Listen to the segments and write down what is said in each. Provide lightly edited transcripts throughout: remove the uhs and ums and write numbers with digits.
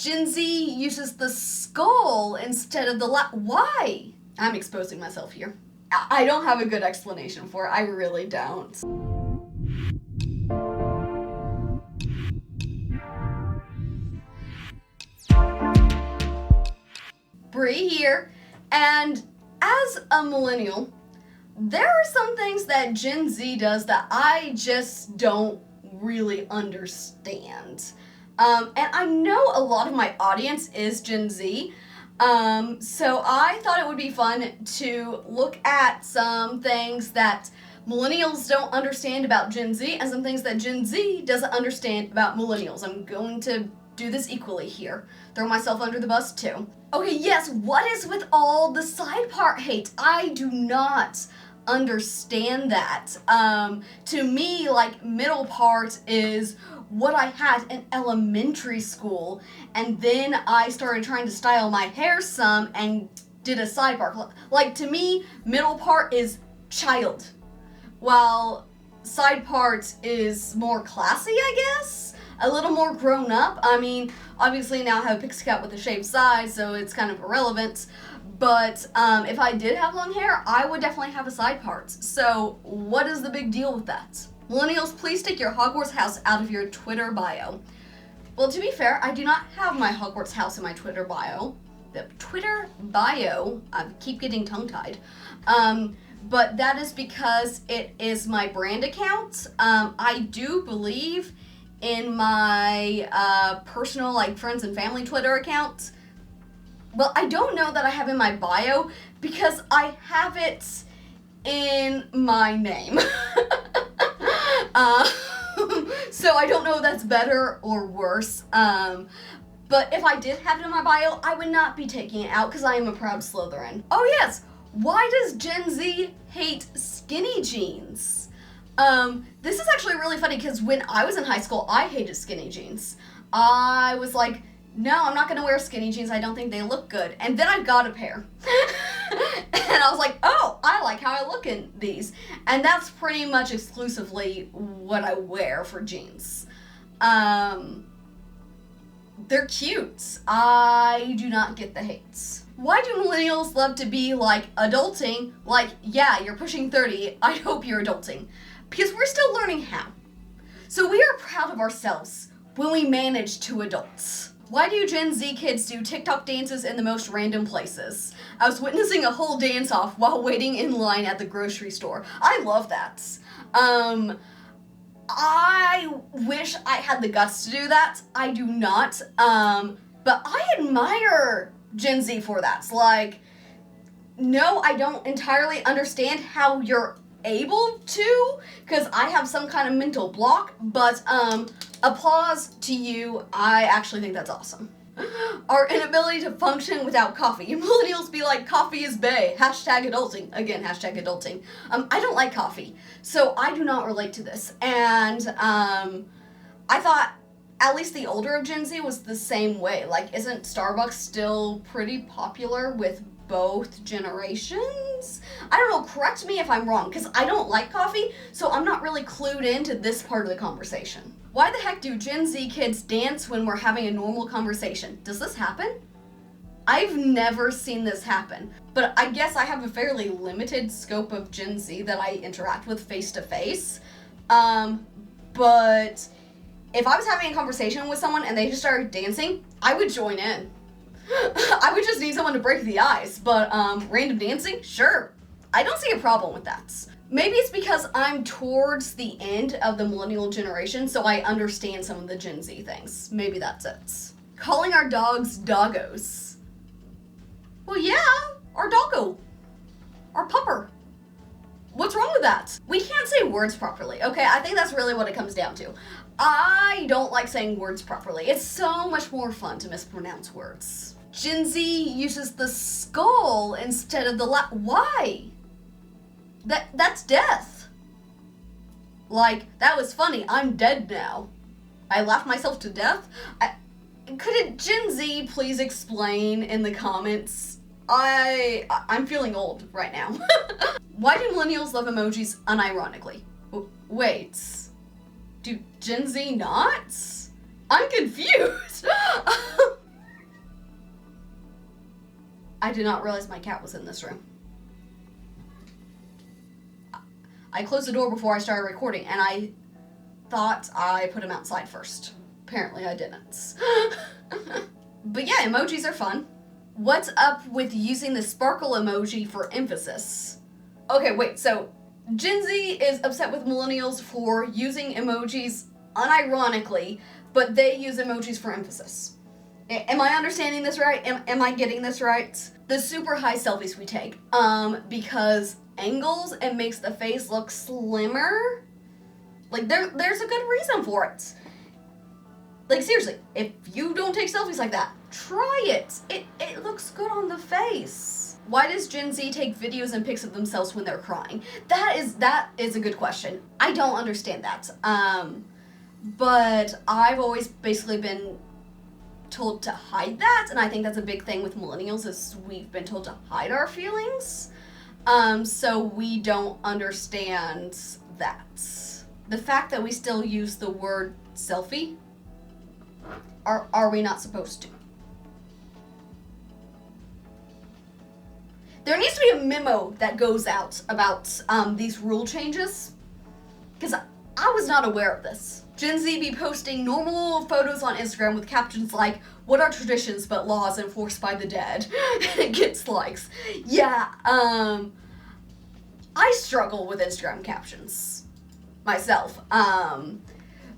Gen Z uses the skull instead of the why? I'm exposing myself here. I don't have a good explanation for it. I really don't. Bree here, and as a millennial, there are some things that Gen Z does that I just don't really understand. And I know a lot of my audience is Gen Z, so I thought it would be fun to look at some things that millennials don't understand about Gen Z and some things that Gen Z doesn't understand about millennials. I'm going to do this equally here. Throw myself under the bus too. Okay, yes, what is with all the side part hate? I do not understand that. To me, like, middle part is what I had in elementary school, and then I started trying to style my hair some and did a side part. Like, to me, middle part is child, while side part is more classy, I guess? A little more grown up. I mean, obviously now I have a pixie cut with a shaved side, so it's kind of irrelevant. But if I did have long hair, I would definitely have a side part. So what is the big deal with that? Millennials, please take your Hogwarts house out of your Twitter bio. Well, to be fair, I do not have my Hogwarts house in my Twitter bio. The Twitter bio, I keep getting tongue-tied. But that is because it is my brand account. I do believe in my personal, like, friends and family Twitter account. Well, I don't know that I have in my bio because I have it in my name. So I don't know if that's better or worse. But if I did have it in my bio, I would not be taking it out because I am a proud Slytherin. Oh yes, why does Gen Z hate skinny jeans? This is actually really funny because when I was in high school, I hated skinny jeans. I was like, no, I'm not gonna wear skinny jeans. I don't think they look good. And then I got a pair. And I was like, oh, I like how I look in these. And that's pretty much exclusively what I wear for jeans. They're cute. I do not get the hates. Why do millennials love to be like adulting? Like, yeah, you're pushing 30. I hope you're adulting. Because we're still learning how. So we are proud of ourselves when we manage to adult. Why do Gen Z kids do TikTok dances in the most random places? I was witnessing a whole dance-off while waiting in line at the grocery store. I love that. I wish I had the guts to do that. I do not. But I admire Gen Z for that. It's like, no, I don't entirely understand how you're able to, because I have some kind of mental block, but applause to you. I actually think that's awesome. Our inability to function without coffee. Millennials be like, coffee is bae. Hashtag adulting. Again, hashtag adulting. I don't like coffee, so I do not relate to this. And I thought at least the older of Gen Z was the same way. Like, isn't Starbucks still pretty popular with both generations? I don't know, correct me if I'm wrong, because I don't like coffee, so I'm not really clued into this part of the conversation. Why the heck do Gen Z kids dance when we're having a normal conversation? Does this happen? I've never seen this happen, but I guess I have a fairly limited scope of Gen Z that I interact with face to face. But if I was having a conversation with someone and they just started dancing, I would join in. I would just need someone to break the ice, but random dancing, sure. I don't see a problem with that. Maybe it's because I'm towards the end of the millennial generation, so I understand some of the Gen Z things. Maybe that's it. Calling our dogs doggos. Well, yeah, our doggo. Our pupper. What's wrong with that? We can't say words properly, okay? I think that's really what it comes down to. I don't like saying words properly. It's so much more fun to mispronounce words. Gen Z uses the skull instead of the why? That's death. Like, that was funny. I'm dead now. I laughed myself to death. Could Gen Z please explain in the comments? I'm feeling old right now. Why do millennials love emojis unironically? Wait. Do Gen Z not? I'm confused. I did not realize my cat was in this room. I closed the door before I started recording, and I thought I put him outside first. Apparently I didn't. But yeah, emojis are fun. What's up with using the sparkle emoji for emphasis? Okay, wait, so Gen Z is upset with millennials for using emojis unironically, but they use emojis for emphasis. Am I understanding this right? Am I getting this right? The super high selfies we take, because angles and makes the face look slimmer. Like, there's a good reason for it. Like, seriously, if you don't take selfies like that, try it. It looks good on the face. Why does Gen Z take videos and pics of themselves when they're crying? That is a good question. I don't understand that. But I've always basically been told to hide that, and I think that's a big thing with millennials is we've been told to hide our feelings. So we don't understand that. The fact that we still use the word selfie, are we not supposed to? There needs to be a memo that goes out about these rule changes, because I was not aware of this. Gen Z be posting normal photos on Instagram with captions like, "What are traditions but laws enforced by the dead?" And it gets likes. Yeah, I struggle with Instagram captions myself.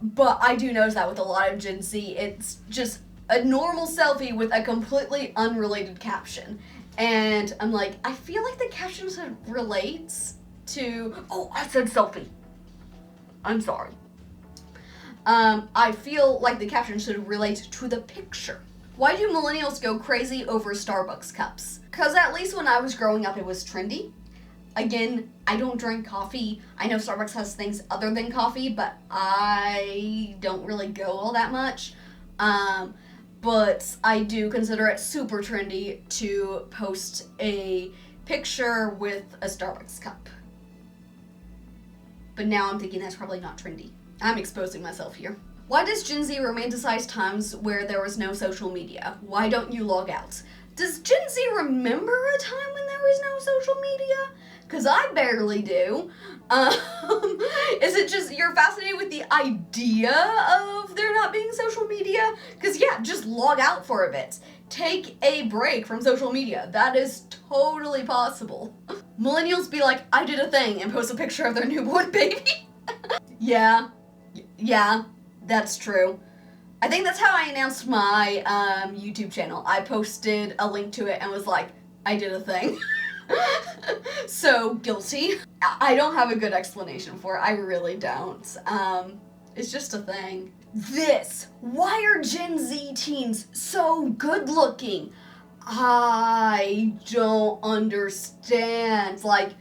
But I do notice that with a lot of Gen Z, it's just a normal selfie with a completely unrelated caption. And I'm like, I feel like the caption should relate to, oh, I said selfie. I'm sorry. I feel like the caption should relate to the picture. Why do millennials go crazy over Starbucks cups? Because at least when I was growing up, it was trendy. Again, I don't drink coffee. I know Starbucks has things other than coffee, but I don't really go all that much. But I do consider it super trendy to post a picture with a Starbucks cup. But now I'm thinking that's probably not trendy. I'm exposing myself here. Why does Gen Z romanticize times where there was no social media? Why don't you log out? Does Gen Z remember a time when there was no social media? Because I barely do. Is it just you're fascinated with the idea of there not being social media? Because yeah, just log out for a bit. Take a break from social media. That is totally possible. Millennials be like, I did a thing, and post a picture of their newborn baby. Yeah, that's true. I think that's how I announced my YouTube channel. I posted a link to it and was like, I did a thing. So guilty. I don't have a good explanation for it. I really don't. It's just a thing. Why are Gen Z teens so good looking? I don't understand. Like,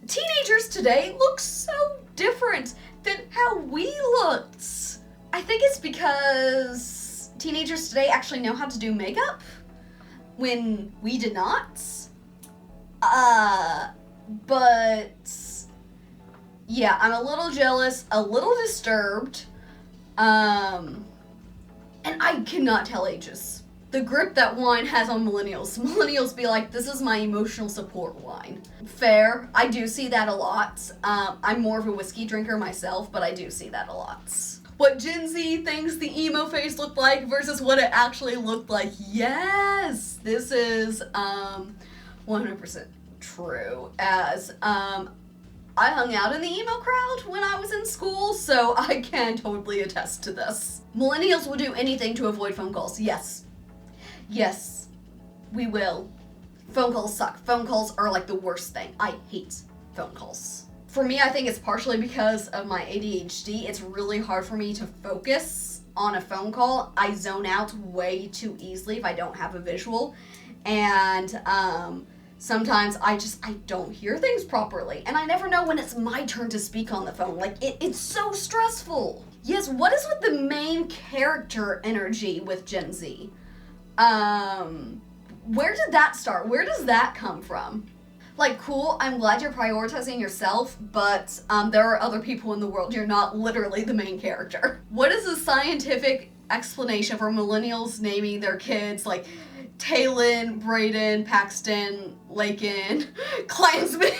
teenagers today look so different than how we looked. I think it's because teenagers today actually know how to do makeup when we did not. But yeah, I'm a little jealous, a little disturbed, and I cannot tell ages. The grip that wine has on millennials. Millennials be like, this is my emotional support wine. Fair, I do see that a lot. I'm more of a whiskey drinker myself, but I do see that a lot. What Gen Z thinks the emo face looked like versus what it actually looked like. Yes, this is 100% true, as I hung out in the emo crowd when I was in school, so I can totally attest to this. Millennials will do anything to avoid phone calls. Yes, we will. Phone calls suck. Phone calls are like the worst thing. I hate phone calls. For me, I think it's partially because of my ADHD. It's really hard for me to focus on a phone call. I zone out way too easily if I don't have a visual. And sometimes I don't hear things properly. And I never know when it's my turn to speak on the phone. Like, it's so stressful. Yes, what is with the main character energy with Gen Z? Where did that start? Where does that come from? Like, cool, I'm glad you're prioritizing yourself, but there are other people in the world. You're not literally the main character. What is the scientific explanation for millennials naming their kids like Taylin, Brayden, Paxton, Lakin, Klansman.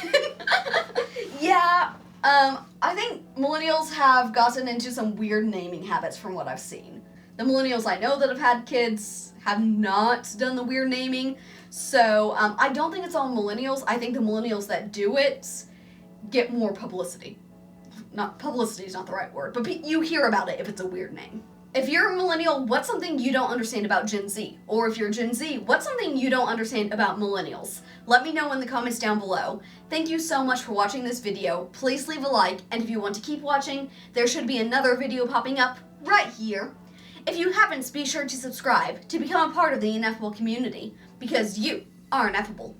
Yeah, I think millennials have gotten into some weird naming habits from what I've seen. The millennials I know that have had kids have not done the weird naming, so I don't think it's all millennials. I think the millennials that do it get more publicity. Not publicity is not the right word, but you hear about it if it's a weird name. If you're a millennial, what's something you don't understand about Gen Z? Or if you're Gen Z, what's something you don't understand about millennials? Let me know in the comments down below. Thank you so much for watching this video. Please leave a like, and if you want to keep watching, there should be another video popping up right here. If you haven't, be sure to subscribe to become a part of the Ineffable community, because you are ineffable.